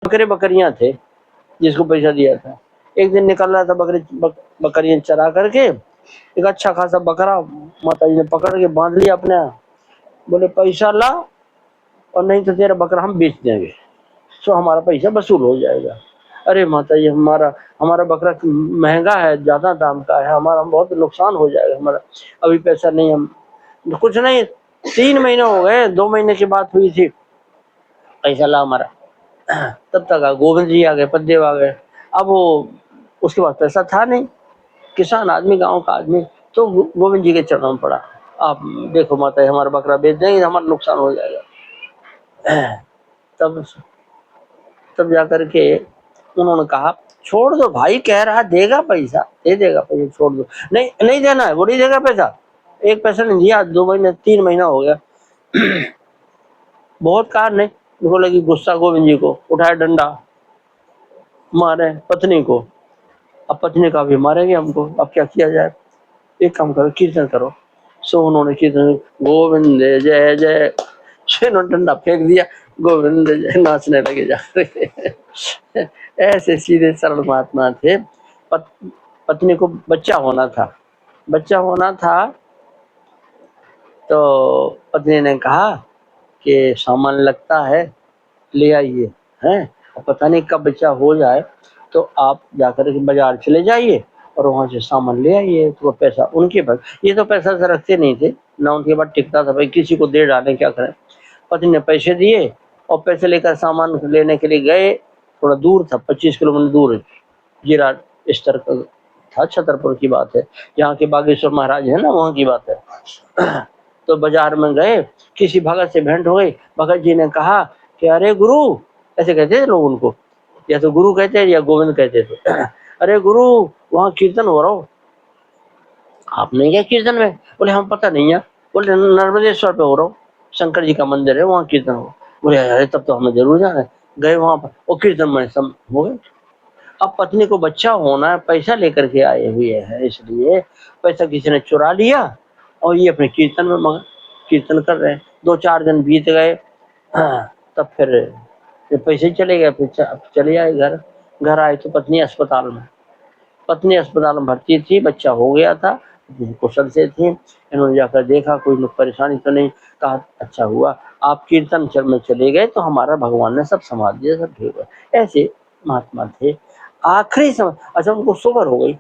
बकरे बकरियां थे जिसको पैसा दिया था। एक दिन निकल रहा था बकरियां चरा करके, एक अच्छा खासा बकरा माता जी ने पकड़ के बांध लिया अपने। बोले पैसा ला और नहीं तो तेरा बकरा हम बेच देंगे, तो हमारा पैसा वसूल हो जाएगा। अरे माता जी, हमारा हमारा बकरा महंगा है, ज्यादा दाम का है, हमारा बहुत नुकसान हो जाएगा, हमारा अभी पैसा नहीं। हम कुछ नहीं, 3 महीने हो गए, 2 महीने की बात हुई थी, पैसा ला हमारा। तब तक गोविंद जी आ गए, पद्देव आ गए। अब वो उसके पास पैसा था नहीं, किसान आदमी, गांव का आदमी, तो गोविंद जी के चरणों में पड़ा, आप देखो माता जी, हमारा बकरा बेच देंगे, हमारा नुकसान हो जाएगा। तब तब जाकर के उन्होंने कहा छोड़ दो भाई, कह रहा देगा पैसा, दे देगा पैसा, छोड़ दो। नहीं नहीं देना है, वो नहीं देगा पैसा, एक पैसा नहीं दिया, 2 महीने 3 महीना हो गया। बहुत कार नहीं, उनको लगी गुस्सा गोविंद जी को, उठाया डंडा, मारे पत्नी को। अब पत्नी का भी मारेंगे हमको, अब क्या किया जाए, एक काम करो, कीर्तन करो। सो उन्होंने कीर्तन, गोविंद जय जय, उन्होंने डंडा फेंक दिया, गोविंद जय, नाचने लगे जा। ऐसे सीधे सरल महात्मा थे। पत्नी को बच्चा होना था, बच्चा होना था, तो पत्नी ने कहा कि सामान लगता है, ले आइए, हैं, और पता नहीं कब बच्चा हो जाए, तो आप जाकर के बाजार चले जाइए और वहां से सामान ले आइए। तो पैसा उनके पास, ये तो पैसा से रखते नहीं थे ना, उनके पास टिकता था, भाई किसी को दे डालें, क्या करें। पत्नी ने पैसे दिए और पैसे लेकर सामान लेने के लिए गए। थोड़ा दूर था, 25 किलोमीटर दूर, जिला स्तर का था, छतरपुर की बात है, यहाँ के बागेश्वर महाराज है ना, वहाँ की बात है। तो बाजार में गए, किसी भगत से भेंट हो गई। भगत जी ने कहा कि अरे गुरु, ऐसे कहते थे लोग उनको, या तो गुरु कहते हैं या गोविंद कहते थे। अरे गुरु, वहाँ कीर्तन हो रहा हो, आप नहीं गए कीर्तन में? बोले हम पता नहीं है। बोले नर्मदेश्वर पे हो रहा हो, शंकर जी का मंदिर है, वहाँ कीर्तन हो। बोले अरे तब तो हमें जरूर जाना है। गए वहां पर, वो कीर्तन में सब हो गए। अब पत्नी को बच्चा होना है, पैसा लेकर के आए हुए है, इसलिए पैसा किसी ने चुरा लिया और ये अपने कीर्तन में मगन, कीर्तन कर रहे हैं। 2-4 दिन बीत गए। तब फिर ये पैसे चले गए, फिर चले आए घर। घर आए तो पत्नी अस्पताल में, पत्नी अस्पताल में भर्ती थी, बच्चा हो गया था, कुशल से थी। इन्होंने जाकर देखा कोई परेशानी तो नहीं, कहा अच्छा हुआ आप कीर्तन में चले गए तो हमारा भगवान ने सब संभाल दिया, सब ठीक है। ऐसे महात्मा थे। आखिरी समय, अच्छा उनको शुगर हो गई,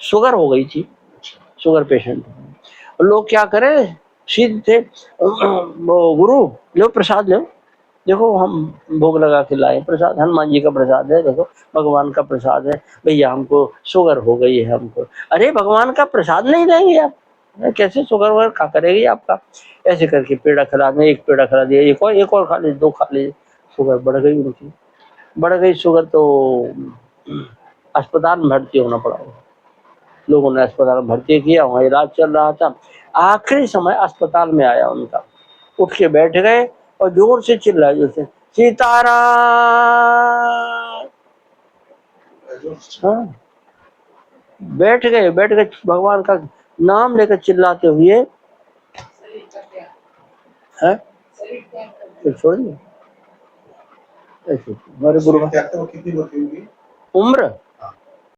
शुगर हो गई थी, शुगर पेशेंट। लोग क्या करें, सीधे थे, वो गुरु लो प्रसाद लो, देखो हम भोग लगा के लाए प्रसाद, हनुमान जी का प्रसाद है, देखो भगवान का प्रसाद है, भैया हमको शुगर हो गई है हमको। अरे भगवान का प्रसाद नहीं लेंगे आप, कैसे शुगर वगैरह खा करेगी आपका। ऐसे करके पेड़ा खिला दें, एक पेड़ा खिला दिया, एक और खा लीजिए, 2 खा लीजिए, शुगर बढ़ गई उनकी, बढ़ गई शुगर, तो अस्पताल में भर्ती होना पड़ा। लोगों ने अस्पताल में भर्ती किया, वहाँ इलाज चल रहा था। आखिरी समय अस्पताल में आया उनका, उठ के बैठ गए और जोर से चिल्लाए, जैसे सीताराम। हाँ, बैठ गए, बैठ गए, भगवान का नाम लेकर चिल्लाते हुए, है फिर छोड़ दिया। ऐसे हमारे गुरु, उम्र